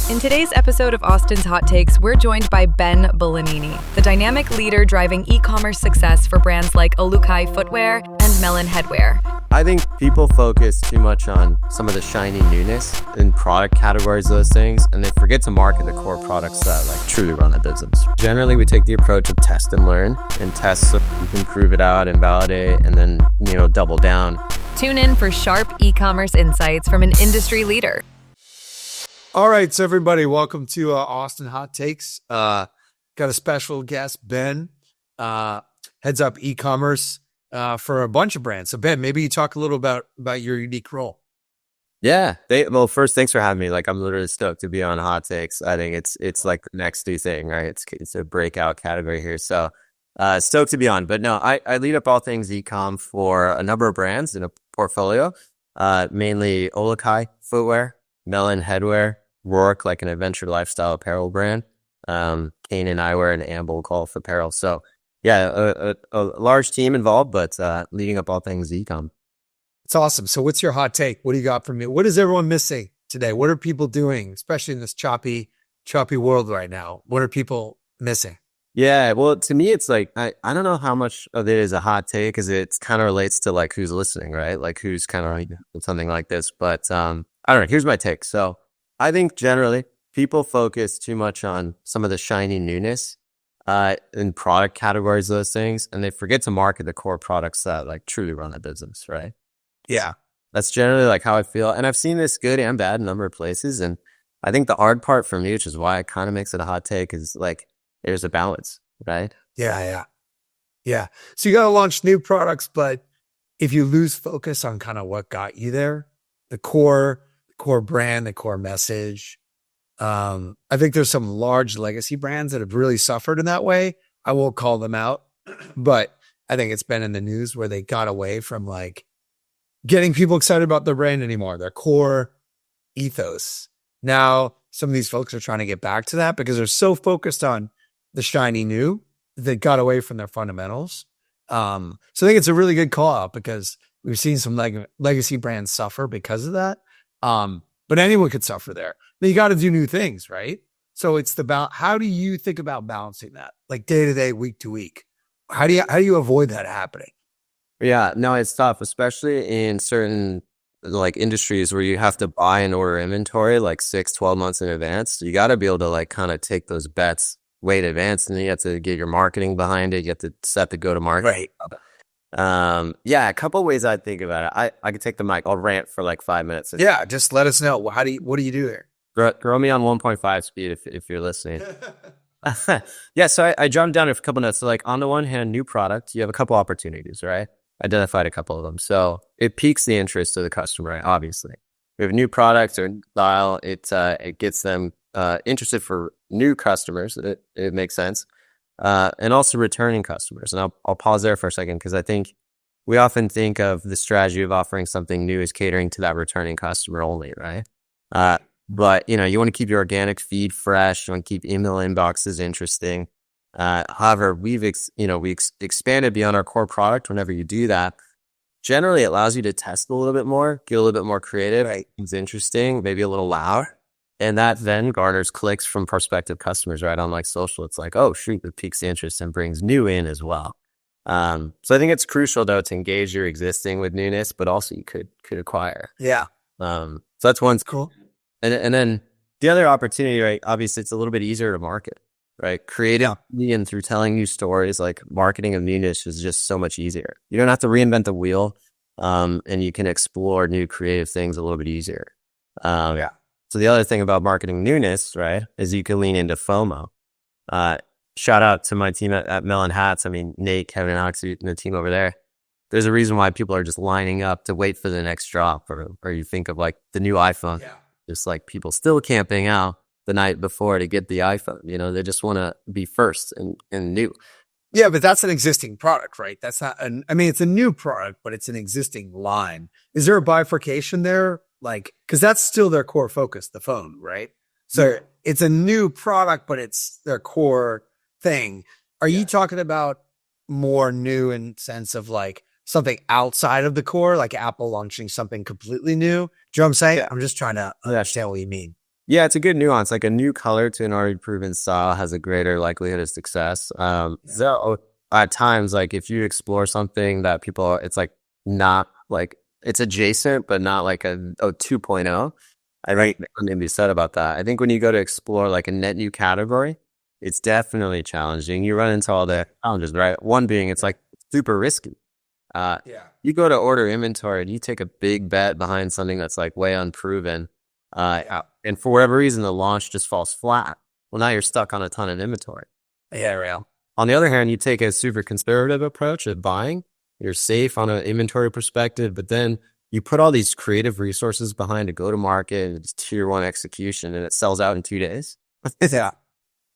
In today's episode of Austin's Hot Takes, we're joined by Ben Bolognini, the dynamic leader driving e-commerce success for brands like OluKai footwear and Melin headwear. I think people focus too much on some of the shiny newness in product categories, those things, and they forget to market the core products that like truly run the business. Generally, we take the approach of test and learn, and test so you can prove it out and validate, and then double down. Tune in for sharp e-commerce insights from an industry leader. All right, so everybody, welcome to Austin Hot Takes. Got a special guest, Ben, heads up e-commerce for a bunch of brands. So Ben, maybe you talk a little about your unique role. Yeah. First, thanks for having me. Like, I'm literally stoked to be on Hot Takes. I think it's like the next new thing, right? It's a breakout category here. So stoked to be on. But no, I lead up all things e-com for a number of brands in a portfolio, mainly OluKai footwear, Melin headwear, Roark, like an adventure lifestyle apparel brand, Kane and eyewear, and Amble golf apparel. So yeah, a large team involved, but leading up all things e-com. It's awesome. So what's your hot take? What do you got for me? What is everyone missing today? What are people doing, especially in this choppy world right now? What are people missing? Yeah, well, to me, it's like, I don't know how much of it is a hot take, because it kind of relates to like who's listening, right? Like who's kind of like something like this. But I don't know. Here's my take. So I think generally people focus too much on some of the shiny newness in product categories, those things, and they forget to market the core products that like truly run the business, right? Yeah. That's generally like how I feel. And I've seen this good and bad in a number of places. And I think the hard part for me, which is why it kind of makes it a hot take, is like there's a balance, right? Yeah. So you got to launch new products, but if you lose focus on kind of what got you there, the core brand, the core message, I think there's some large legacy brands that have really suffered in that way. I won't call them out, but I think it's been in the news where they got away from like getting people excited about their brand anymore, their core ethos. Now, some of these folks are trying to get back to that because they're so focused on the shiny new, they got away from their fundamentals. So I think it's a really good call out because we've seen some legacy brands suffer because of that. But anyone could suffer there. But you got to do new things, right? So it's how do you think about balancing that? Like day to day, week to week? How do you avoid that happening? Yeah, no, it's tough, especially in certain like industries where you have to buy and order inventory like 6-12 months in advance. You got to be able to like kind of take those bets way in advance, and then you have to get your marketing behind it. You have to set the go-to-market. Right. Yeah, a couple of ways I think about it. I could take the mic. I'll rant for like 5 minutes. Yeah, just let us know. What do you do there? Grow me on 1.5 speed if you're listening. Yeah, so I jumped down a couple notes. So like on the one hand, new product, you have a couple opportunities, right? Identified a couple of them. So it piques the interest of the customer, right? Obviously. We have new products or style. It gets them interested for new customers. It makes sense. And also returning customers. And I'll pause there for a second because I think we often think of the strategy of offering something new as catering to that returning customer only, right? But you want to keep your organic feed fresh. You want to keep email inboxes interesting. However, we expanded beyond our core product. Whenever you do that, generally it allows you to test a little bit more, get a little bit more creative. Right. It's interesting, maybe a little loud. And that then garners clicks from prospective customers, right? On like social, it's like, oh shoot, it piques the interest and brings new in as well. So I think it's crucial though to engage your existing with newness, but also you could acquire. Yeah. So that's one. Cool. And then the other opportunity, right? Obviously, it's a little bit easier to market, right? Creatively and through telling new stories, like marketing of newness is just so much easier. You don't have to reinvent the wheel, and you can explore new creative things a little bit easier. So the other thing about marketing newness, right, is you can lean into FOMO. Shout out to my team at Melin Hats. I mean, Nate, Kevin, and Alex, and the team over there. There's a reason why people are just lining up to wait for the next drop, or you think of like the new iPhone. Yeah. Just like people still camping out the night before to get the iPhone. They just want to be first and new. Yeah, but that's an existing product, right? That's not it's a new product, but it's an existing line. Is there a bifurcation there? Like, because that's still their core focus, the phone, right? So it's a new product, but it's their core thing. Are you talking about more new in sense of like something outside of the core, like Apple launching something completely new? Do you know what I'm saying? Yeah. I'm just trying to understand what you mean. Yeah, it's a good nuance. Like a new color to an already proven style has a greater likelihood of success. So at times, like if you explore something that it's like not like it's adjacent, but not like a 2.0. I think something to be said about that. I think when you go to explore like a net new category, it's definitely challenging. You run into all the challenges, right? One being it's like super risky. You go to order inventory and you take a big bet behind something that's like way unproven. And for whatever reason, the launch just falls flat. Well, now you're stuck on a ton of inventory. Yeah, real. On the other hand, you take a super conservative approach at buying. You're safe on an inventory perspective, but then you put all these creative resources behind a go-to-market and it's tier 1 execution, and it sells out in 2 days. Yeah.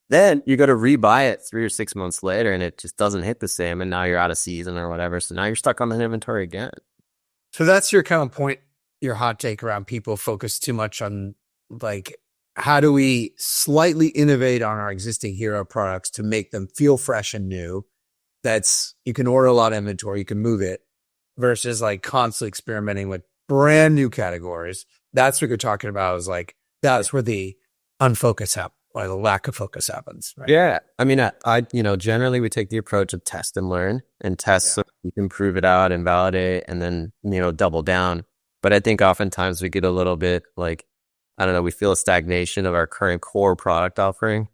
Then you go to rebuy it 3 or 6 months later, and it just doesn't hit the same, and now you're out of season or whatever. So now you're stuck on the inventory again. So that's your kind of point, your hot take around people focus too much on like, how do we slightly innovate on our existing hero products to make them feel fresh and new? You can order a lot of inventory, you can move it, versus like constantly experimenting with brand new categories. That's what you're talking about, is like, that's where the unfocus happens, or the lack of focus happens. Right? Yeah. I mean, I generally we take the approach of test and learn, and test so you can prove it out and validate and then, double down. But I think oftentimes we get a little bit like, I don't know, we feel a stagnation of our current core product offering,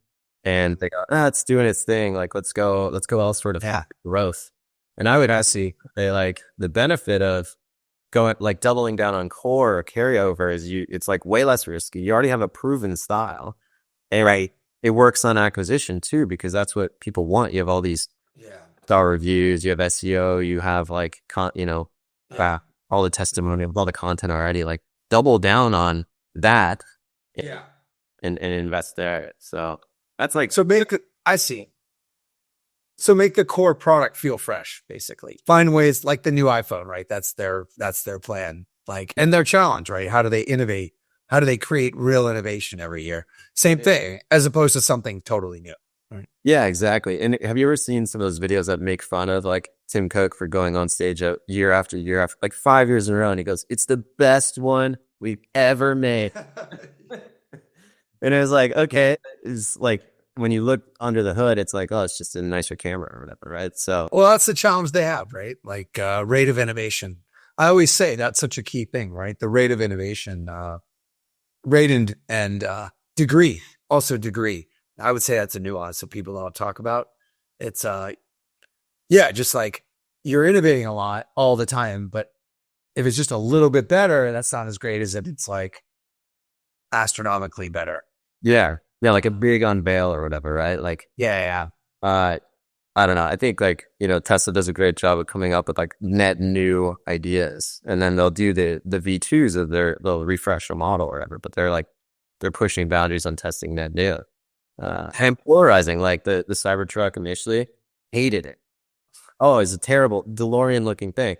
and they go, it's doing its thing. Like, let's go elsewhere to growth. And I would say like the benefit of going like doubling down on core or carryover is it's like way less risky. You already have a proven style, and it works on acquisition too, because that's what people want. You have all these star reviews, you have SEO, you have like all the testimonial, all the content already. Like, double down on that, and invest there. So that's like, So make the core product feel fresh, basically. Find ways, like the new iPhone, right? That's their plan. Like, and their challenge, right? How do they innovate? How do they create real innovation every year? Same thing, as opposed to something totally new. Right? Yeah, exactly. And have you ever seen some of those videos that make fun of like Tim Cook for going on stage year after year after like 5 years in a row, and he goes, "It's the best one we've ever made." And it was like, okay, it's like, when you look under the hood, it's like, oh, it's just a nicer camera or whatever, right? So, well, that's the challenge they have, right? Like rate of innovation. I always say that's such a key thing, right? The rate of innovation, rate and degree, also degree. I would say that's a nuance that people don't talk about. It's just like you're innovating a lot all the time, but if it's just a little bit better, that's not as great as if it's like astronomically better. Yeah, like a big unveil or whatever, right? Like, I don't know. I think like, Tesla does a great job of coming up with like net new ideas, and then they'll do the V2s of they'll refresh a model or whatever, but they're pushing boundaries on testing net new. And polarizing, like the Cybertruck initially, hated it. Oh, it's a terrible DeLorean looking thing.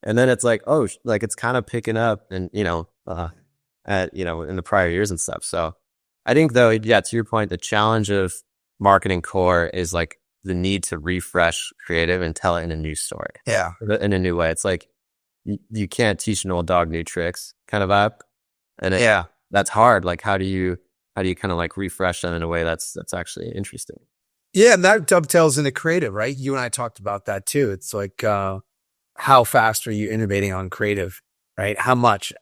And then it's like, oh, like it's kind of picking up, and in the prior years and stuff. So I think though, to your point, the challenge of marketing core is like the need to refresh creative and tell it in a new story. Yeah. In a new way. It's like, you can't teach an old dog new tricks kind of vibe. And that's hard. Like, how do you kind of like refresh them in a way that's actually interesting? Yeah. And that dovetails into creative, right? You and I talked about that too. It's like, how fast are you innovating on creative, right? How much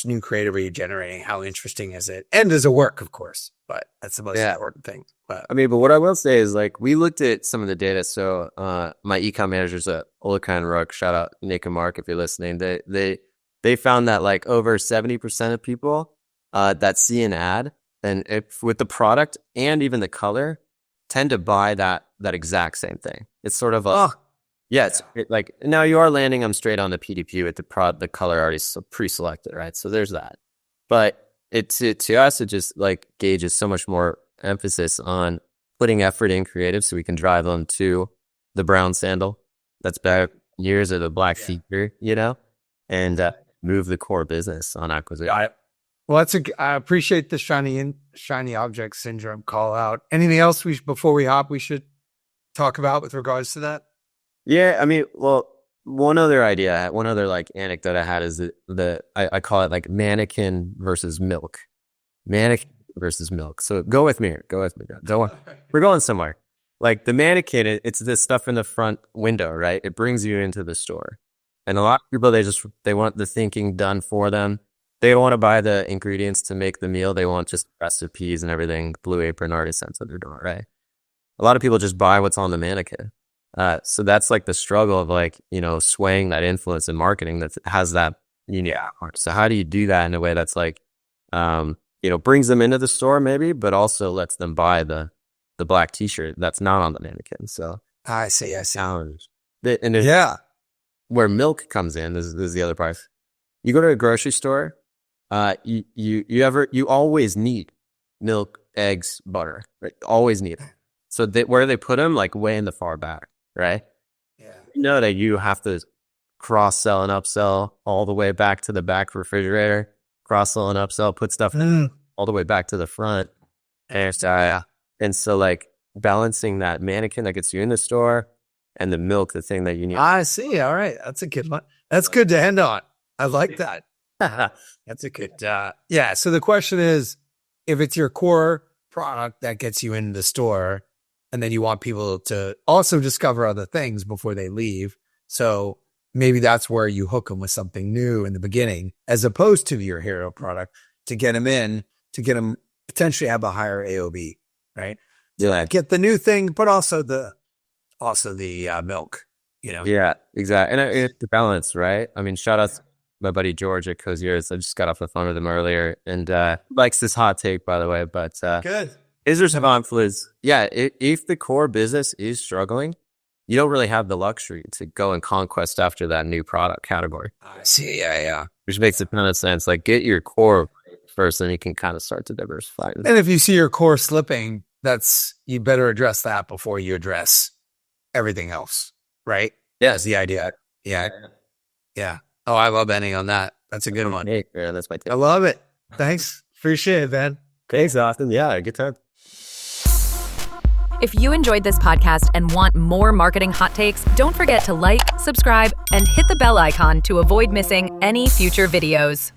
new creative are you generating? How interesting is it? And does it work, of course, but that's the most important thing. But what I will say is like, we looked at some of the data. So, my ecom managers at OluKai and Roark, shout out Nick and Mark if you're listening, they found that like over 70% of people that see an ad and with the product and even the color tend to buy that exact same thing. It's sort of it's like, now you are landing them straight on the PDP with the color already pre-selected, right? So there's that. But to us, it just like gauges so much more emphasis on putting effort in creative so we can drive them to the brown sandal that's back years of the black feature, and move the core business on acquisition. Well, I appreciate the shiny object syndrome call out. Anything else before we hop, we should talk about with regards to that? Yeah, one other like anecdote I had is I call it like mannequin versus milk. mannequin versus milk. So go with me. Don't worry. We're going somewhere. Like the mannequin, it's this stuff in the front window, right? It brings you into the store. And a lot of people, they want the thinking done for them. They don't want to buy the ingredients to make the meal. They want just recipes and everything. Blue Apron already sent to their door, right? A lot of people just buy what's on the mannequin. So that's like the struggle of like, swaying that influence in marketing that has that unique part. So how do you do that in a way that's like, brings them into the store maybe, but also lets them buy the black t-shirt that's not on the mannequin. So I see. Where milk comes in, this is the other part. You go to a grocery store, you always need milk, eggs, butter, right? Always need it. So where they put them, like way in the far back, right? Yeah. You know that you have to cross-sell and upsell all the way back to the back refrigerator, cross-sell and upsell, put stuff all the way back to the front. And so like balancing that mannequin that gets you in the store and the milk, the thing that you need. I see. All right. That's a good one. That's good to end on. I like that. That's a good, So the question is, if it's your core product that gets you into the store, and then you want people to also discover other things before they leave. So maybe that's where you hook them with something new in the beginning, as opposed to your hero product to get them in, to get them potentially have a higher AOV, right? Yeah. Get the new thing, but also the milk, Yeah, exactly. And it's the balance, right? I mean, shout out to my buddy George at Coziers. I just got off the phone with him earlier and likes this hot take, by the way. But good. Is there some conflicts? Yeah, if the core business is struggling, you don't really have the luxury to go and conquest after that new product category. I see. Yeah. Which makes a ton of sense. Like get your core first, and you can kind of start to diversify. And if you see your core slipping, you better address that before you address everything else, right? Yeah, that's the idea. Yeah. Oh, I love ending on that. That's a good one. Hey, yeah, that's my take. I love it. Thanks. Appreciate it, Ben. Thanks, Austin. Yeah, good time. If you enjoyed this podcast and want more marketing hot takes, don't forget to like, subscribe, and hit the bell icon to avoid missing any future videos.